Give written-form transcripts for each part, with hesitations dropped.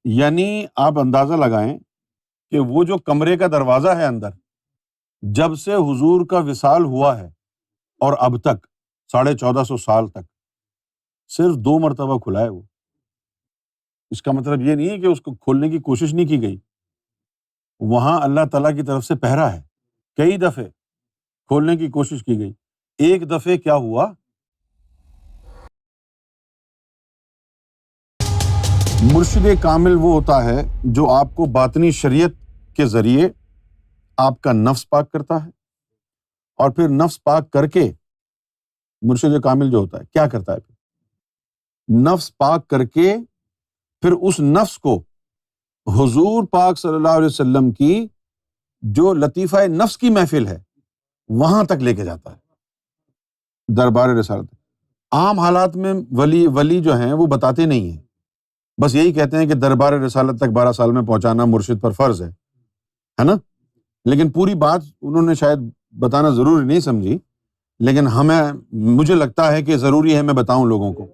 یعنی آپ اندازہ لگائیں کہ وہ جو کمرے کا دروازہ ہے اندر، جب سے حضور کا وصال ہوا ہے اور اب تک 1450 سال تک صرف 2 مرتبہ کھلا ہے وہ۔ اس کا مطلب یہ نہیں ہے کہ اس کو کھولنے کی کوشش نہیں کی گئی، وہاں اللہ تعالیٰ کی طرف سے پہرا ہے، کئی دفعے کھولنے کی کوشش کی گئی۔ ایک دفعے کیا ہوا، مرشد کامل وہ ہوتا ہے جو آپ کو باطنی شریعت کے ذریعے آپ کا نفس پاک کرتا ہے، اور پھر نفس پاک کر کے مرشد کامل جو ہوتا ہے کیا کرتا ہے، پھر نفس پاک کر کے پھر اس نفس کو حضور پاک صلی اللہ علیہ وسلم کی جو لطیفہ نفس کی محفل ہے وہاں تک لے کے جاتا ہے، دربار رسالت۔ عام حالات میں ولی جو ہیں وہ بتاتے نہیں ہیں، بس یہی کہتے ہیں کہ دربار رسالت تک 12 سال میں پہنچانا مرشد پر فرض ہے نا، لیکن پوری بات انہوں نے شاید بتانا ضروری نہیں سمجھی، لیکن مجھے لگتا ہے کہ ضروری ہے میں بتاؤں لوگوں کو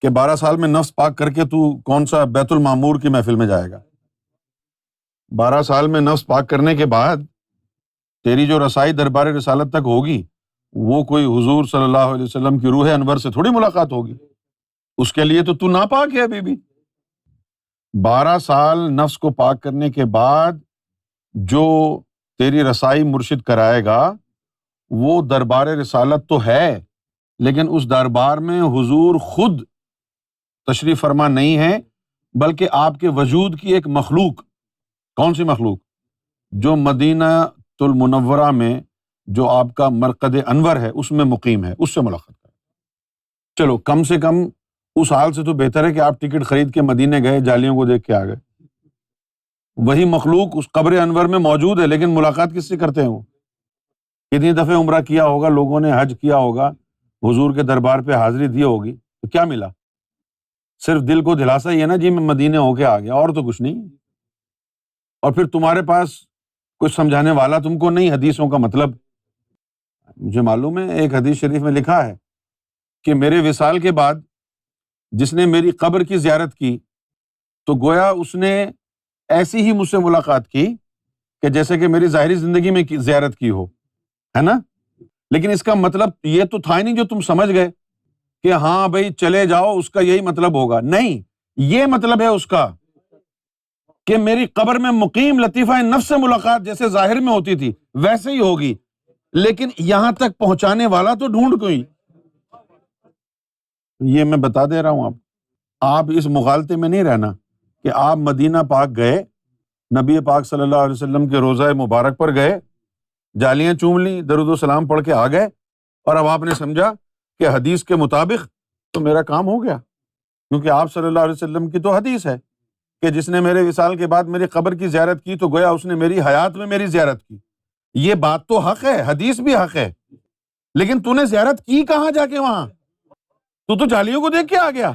کہ 12 سال میں نفس پاک کر کے تو کون سا بیت المعمور کی محفل میں جائے گا۔ 12 سال میں نفس پاک کرنے کے بعد تیری جو رسائی دربار رسالت تک ہوگی وہ کوئی حضور صلی اللہ علیہ وسلم کی روح انور سے تھوڑی ملاقات ہوگی، اس کے لیے تو ناپاک ہے ابھی بھی۔ 12 سال نفس کو پاک کرنے کے بعد جو تیری رسائی مرشد کرائے گا وہ دربار رسالت تو ہے، لیکن اس دربار میں حضور خود تشریف فرما نہیں ہے، بلکہ آپ کے وجود کی ایک مخلوق۔ کون سی مخلوق؟ جو مدینہ المنورہ میں جو آپ کا مرقد انور ہے اس میں مقیم ہے، اس سے ملاقات کریں۔ چلو کم سے کم اس حال سے تو بہتر ہے کہ آپ ٹکٹ خرید کے مدینے گئے، جالیوں کو دیکھ کے آ گئے۔ وہی مخلوق اس قبر انور میں موجود ہے، لیکن ملاقات کس سے کرتے ہیں وہ؟ کتنی دفعہ عمرہ کیا ہوگا لوگوں نے، حج کیا ہوگا، حضور کے دربار پہ حاضری دی ہوگی، تو کیا ملا؟ صرف دل کو دلاسا ہی ہے نا جی میں مدینے ہو کے آ گیا، اور تو کچھ نہیں۔ اور پھر تمہارے پاس کچھ سمجھانے والا تم کو نہیں حدیثوں کا مطلب۔ مجھے معلوم ہے ایک حدیث شریف میں لکھا ہے کہ میرے وصال کے بعد جس نے میری قبر کی زیارت کی تو گویا اس نے ایسی ہی مجھ سے ملاقات کی کہ جیسے کہ میری ظاہری زندگی میں زیارت کی ہو، ہے نا؟ لیکن اس کا مطلب یہ تو تھا ہی نہیں جو تم سمجھ گئے کہ ہاں بھائی چلے جاؤ اس کا یہی مطلب ہوگا۔ نہیں، یہ مطلب ہے اس کا کہ میری قبر میں مقیم لطیفہ نفس سے ملاقات جیسے ظاہر میں ہوتی تھی ویسے ہی ہوگی، لیکن یہاں تک پہنچانے والا تو ڈھونڈ کوئی۔ یہ میں بتا دے رہا ہوں آپ اس مغالطے میں نہیں رہنا کہ آپ مدینہ پاک گئے، نبی پاک صلی اللہ علیہ وسلم کے روضہ مبارک پر گئے، جالیاں چوم لی، درود و سلام پڑھ کے آ گئے، اور اب آپ نے سمجھا کہ حدیث کے مطابق تو میرا کام ہو گیا، کیونکہ آپ صلی اللہ علیہ وسلم کی تو حدیث ہے کہ جس نے میرے وصال کے بعد میری قبر کی زیارت کی تو گویا اس نے میری حیات میں میری زیارت کی۔ یہ بات تو حق ہے، حدیث بھی حق ہے، لیکن تو نے زیارت کی کہاں جا کے وہاں؟ تو جالیوں کو دیکھ کے آ گیا۔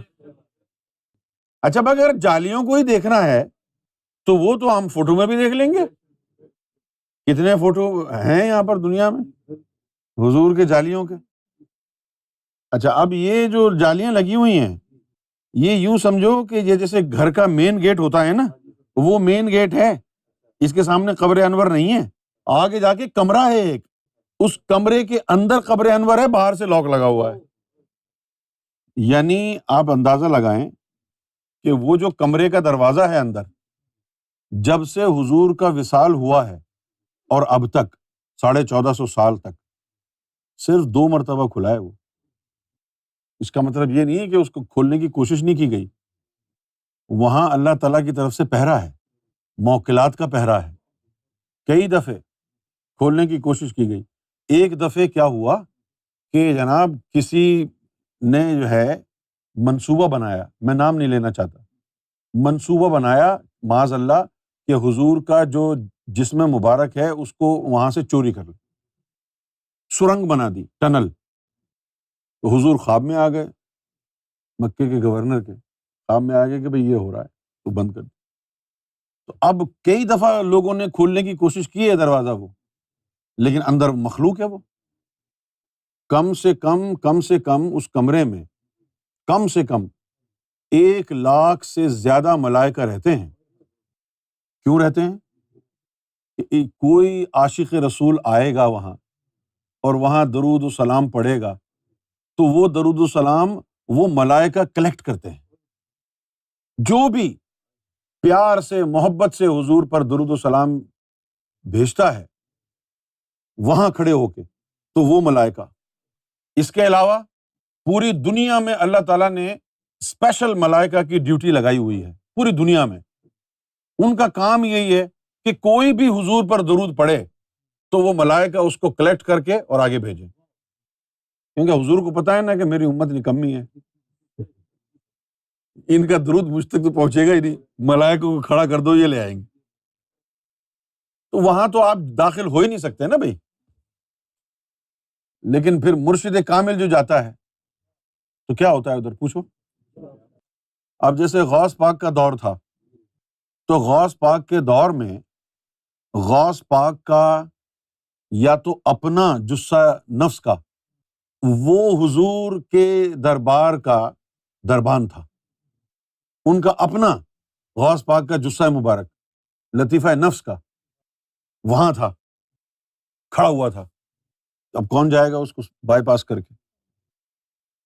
اچھا اگر جالیوں کو ہی دیکھنا ہے تو وہ تو ہم فوٹو میں بھی دیکھ لیں گے، کتنے فوٹو ہیں یہاں پر دنیا میں حضور کے جالیوں کے۔ اچھا اب یہ جو جالیاں لگی ہوئی ہیں یہ یوں سمجھو کہ یہ جیسے گھر کا مین گیٹ ہوتا ہے نا، وہ مین گیٹ ہے، اس کے سامنے قبر انور نہیں ہے، آگے جا کے کمرہ ہے ایک، اس کمرے کے اندر قبر انور ہے، باہر سے لاک لگا ہوا ہے۔ یعنی آپ اندازہ لگائیں کہ وہ جو کمرے کا دروازہ ہے اندر، جب سے حضور کا وصال ہوا ہے اور اب تک 1450 سال تک صرف 2 مرتبہ کھلا ہے وہ۔ اس کا مطلب یہ نہیں ہے کہ اس کو کھولنے کی کوشش نہیں کی گئی، وہاں اللہ تعالیٰ کی طرف سے پہرا ہے، موکلات کا پہرا ہے، کئی دفعے کھولنے کی کوشش کی گئی۔ ایک دفعے کیا ہوا کہ جناب کسی نے جو ہے منصوبہ بنایا، میں نام نہیں لینا چاہتا، منصوبہ بنایا معاذ اللہ کہ حضور کا جو جسم مبارک ہے اس کو وہاں سے چوری کر لے، سرنگ بنا دی، ٹنل۔ تو حضور خواب میں آ گئے، مکے کے گورنر کے خواب میں آ گئے کہ بھئی یہ ہو رہا ہے تو بند کر دو۔ تو اب کئی دفعہ لوگوں نے کھولنے کی کوشش کی ہے دروازہ وہ، لیکن اندر مخلوق ہے وہ۔ کم سے کم اس کمرے میں کم سے کم 1,00,000 سے زیادہ ملائکہ رہتے ہیں۔ کیوں رہتے ہیں؟ کہ کوئی عاشق رسول آئے گا وہاں اور وہاں درود و سلام پڑھے گا تو وہ درود و سلام وہ ملائکہ کلیکٹ کرتے ہیں۔ جو بھی پیار سے محبت سے حضور پر درود و سلام بھیجتا ہے وہاں کھڑے ہو کے تو وہ ملائکہ۔ اس کے علاوہ پوری دنیا میں اللہ تعالیٰ نے اسپیشل ملائکہ کی ڈیوٹی لگائی ہوئی ہے پوری دنیا میں۔ ان کا کام یہی ہے کہ کوئی بھی حضور پر درود پڑھے تو وہ ملائکہ اس کو کلیکٹ کر کے اور آگے بھیجیں، کیونکہ حضور کو پتا ہے نا کہ میری امت نکمی ہے، ان کا درود مجھ تک تو پہنچے گا ہی نہیں، ملائکہ کو کھڑا کر دو یہ لے آئیں گے۔ تو وہاں تو آپ داخل ہو ہی نہیں سکتے نا بھائی۔ لیکن پھر مرشد کامل جو جاتا ہے تو کیا ہوتا ہے ادھر پوچھو۔ اب جیسے غوث پاک کا دور تھا تو غوث پاک کے دور میں غوث پاک کا یا تو اپنا جثہ نفس کا وہ حضور کے دربار کا دربان تھا، ان کا اپنا غوث پاک کا جثہ مبارک لطیفہ نفس کا وہاں تھا، کھڑا ہوا تھا۔ اب کون جائے گا اس کو بائی پاس کر کے؟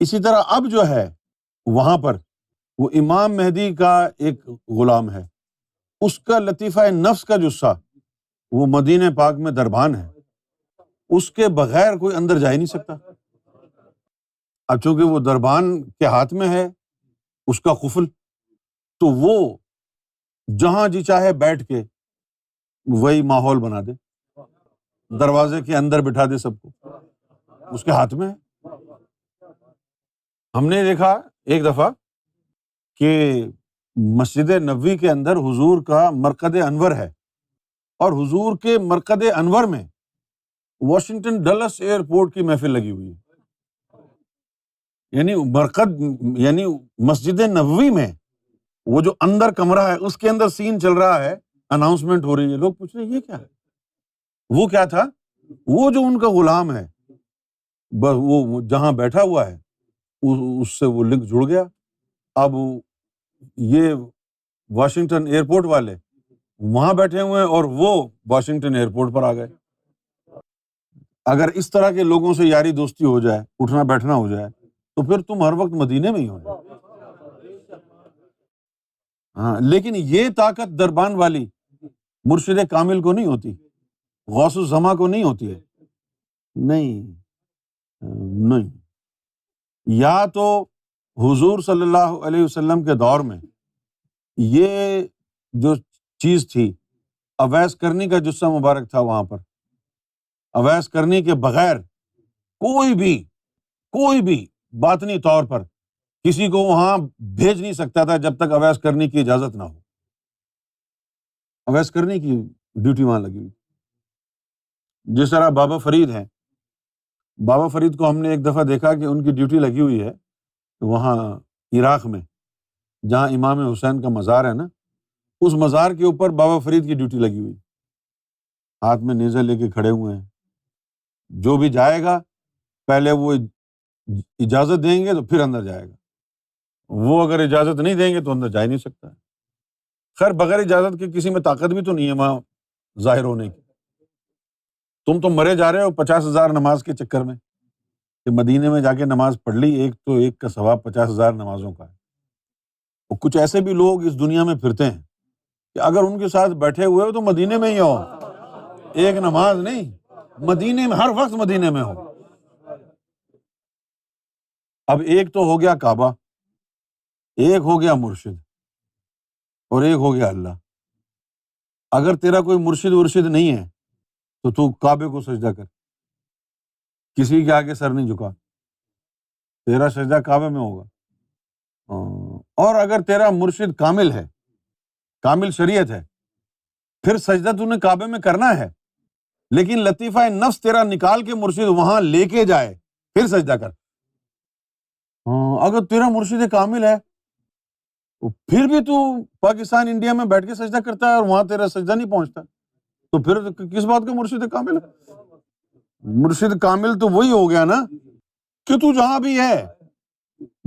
اسی طرح اب جو ہے وہاں پر وہ امام مہدی کا ایک غلام ہے، اس کا لطیفہ نفس کا جثہ وہ مدینہ پاک میں دربان ہے، اس کے بغیر کوئی اندر جا ہی نہیں سکتا۔ اب چونکہ وہ دربان کے ہاتھ میں ہے اس کا قفل، تو وہ جہاں جی چاہے بیٹھ کے وہی ماحول بنا دے، دروازے کے اندر بٹھا دے سب کو، اس کے ہاتھ میں ہے۔ ہم نے دیکھا ایک دفعہ کہ مسجد نبوی کے اندر حضور کا مرقد انور ہے، اور حضور کے مرقد انور میں واشنگٹن ڈلس ایئرپورٹ کی محفل لگی ہوئی ہے، یعنی مسجد نبوی میں وہ جو اندر کمرہ ہے اس کے اندر سین چل رہا ہے، اناؤنسمنٹ ہو رہی ہے، لوگ پوچھ رہے ہیں یہ کیا ہے؟ وہ کیا تھا؟ وہ جو ان کا غلام ہے وہ جہاں بیٹھا ہوا ہے اس سے وہ لنک جڑ گیا۔ اب یہ واشنگٹن ایئرپورٹ والے وہاں بیٹھے ہوئے ہیں اور وہ واشنگٹن ایئرپورٹ پر آ گئے۔ اگر اس طرح کے لوگوں سے یاری دوستی ہو جائے، اٹھنا بیٹھنا ہو جائے، تو پھر تم ہر وقت مدینے میں ہی ہو جائے۔ ہاں، لیکن یہ طاقت دربان والی مرشد کامل کو نہیں ہوتی، غوث الزماں کو نہیں ہوتی ہے۔ نہیں، یا تو حضور صلی اللہ علیہ وسلم کے دور میں یہ جو چیز تھی، اویس کرنی کا جثہ مبارک تھا وہاں پر، اویس کرنی کے بغیر کوئی بھی باطنی طور پر کسی کو وہاں بھیج نہیں سکتا تھا جب تک اویس کرنی کی اجازت نہ ہو۔ اویس کرنی کی ڈیوٹی وہاں لگی ہوئی۔ جس طرح بابا فرید ہیں، بابا فرید کو ہم نے ایک دفعہ دیکھا کہ ان کی ڈیوٹی لگی ہوئی ہے وہاں عراق میں، جہاں امام حسین کا مزار ہے نا، اس مزار کے اوپر بابا فرید کی ڈیوٹی لگی ہوئی، ہاتھ میں نیزہ لے کے کھڑے ہوئے ہیں۔ جو بھی جائے گا پہلے وہ اجازت دیں گے تو پھر اندر جائے گا، وہ اگر اجازت نہیں دیں گے تو اندر جا ہی نہیں سکتا ہے۔ خیر بغیر اجازت کے کسی میں طاقت بھی تو نہیں ہے وہاں ظاہر ہونے کی۔ تم تو مرے جا رہے ہو 50,000 نماز کے چکر میں، کہ مدینے میں جا کے نماز پڑھ لی، ایک کا ثواب 50,000 نمازوں کا ہے۔ اور کچھ ایسے بھی لوگ اس دنیا میں پھرتے ہیں کہ اگر ان کے ساتھ بیٹھے ہوئے ہو تو مدینے میں ہی ہو، ایک نماز نہیں، مدینے میں ہر وقت مدینے میں ہو۔ اب ایک تو ہو گیا کعبہ، ایک ہو گیا مرشد، اور ایک ہو گیا اللہ۔ اگر تیرا کوئی مرشد ورشد نہیں ہے تو کعبے کو سجدہ کر، کسی کے آگے سر نہیں جھکا، تیرا سجدہ کعبے میں ہوگا۔ اور اگر تیرا مرشد کامل ہے، کامل شریعت ہے، پھر سجدہ تو نے کعبے میں کرنا ہے، لیکن لطیفہ نفس تیرا نکال کے مرشد وہاں لے کے جائے پھر سجدہ کر۔ اگر تیرا مرشد کامل ہے تو پھر بھی تو پاکستان انڈیا میں بیٹھ کے سجدہ کرتا ہے اور وہاں تیرا سجدہ نہیں پہنچتا، تو پھر کس بات کا مرشد کامل ہے؟ مرشد کامل تو وہی ہو گیا نا کہ تو جہاں بھی ہے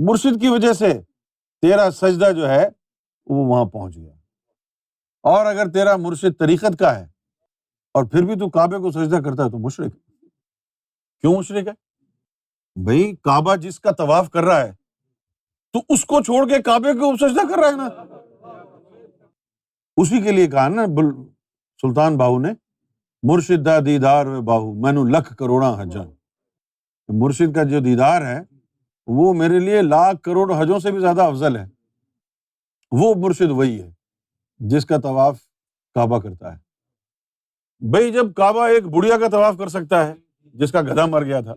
مرشد کی وجہ سے تیرا سجدہ جو ہے وہ وہاں پہنچ گیا۔ اور اگر تیرا مرشد طریقت کا ہے اور پھر بھی تو کعبے کو سجدہ کرتا ہے تو مشرک ہے۔ کیوں مشرک ہے؟ بھئی کعبہ جس کا طواف کر رہا ہے تو اس کو چھوڑ کے کعبے کو سجدہ کر رہا ہے نا۔ اسی کے لیے کہا نا سلطان باہو نے، مرشد دا دیدار و باہو مینو لکھ کروڑاں حجاں۔ مرشد کا جو دیدار ہے وہ میرے لیے لاکھ کروڑ حجوں سے بھی زیادہ افضل ہے۔ وہ مرشد وہی ہے جس کا طواف کعبہ کرتا ہے۔ بھئی جب کعبہ ایک بڑھیا کا طواف کر سکتا ہے جس کا گدھا مر گیا تھا،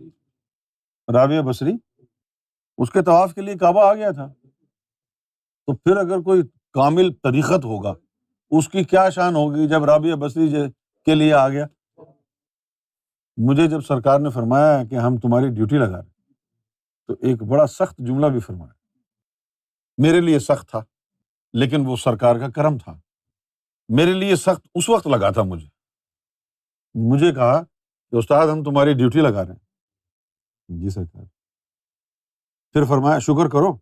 رابعہ بصری، اس کے طواف کے لیے کعبہ آ گیا تھا، تو پھر اگر کوئی کامل طریقت ہوگا اس کی کیا شان ہوگی جب رابعہ بصری کے لیے آ گیا۔ مجھے جب سرکار نے فرمایا کہ ہم تمہاری ڈیوٹی لگا رہے تو ایک بڑا سخت جملہ بھی فرمایا، میرے لیے سخت تھا لیکن وہ سرکار کا کرم تھا۔ میرے لیے سخت اس وقت لگا تھا، مجھے کہا کہ استاد ہم تمہاری ڈیوٹی لگا رہے ہیں۔ جی سرکار۔ پھر فرمایا شکر کرو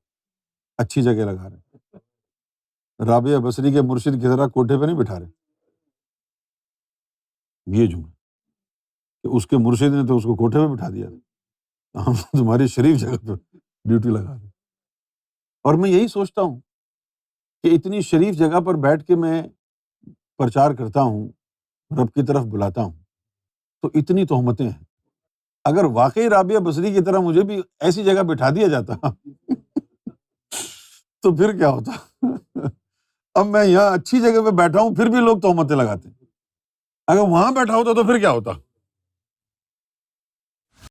اچھی جگہ لگا رہے ہیں، رابعہ بصری کے مرشد کی طرح کوٹھے پہ نہیں بٹھا رہے۔ یہ جملہ کہ اس کے مرشد نے تو اس کو کوٹھے پہ بٹھا دیا، ہم تمہاری شریف جگہ پہ ڈیوٹی لگا رہے ہیں۔ اور میں یہی سوچتا ہوں کہ اتنی شریف جگہ پر بیٹھ کے میں پرچار کرتا ہوں، رب کی طرف بلاتا ہوں، تو اتنی تہمتیں ہیں۔ اگر واقعی رابعہ بصری کی طرح مجھے بھی ایسی جگہ بٹھا دیا جاتا تو پھر کیا ہوتا؟ اب میں یہاں اچھی جگہ پہ بیٹھا ہوں پھر بھی لوگ تہمتیں لگاتے ہیں، اگر وہاں بیٹھا ہوتا تو پھر کیا ہوتا؟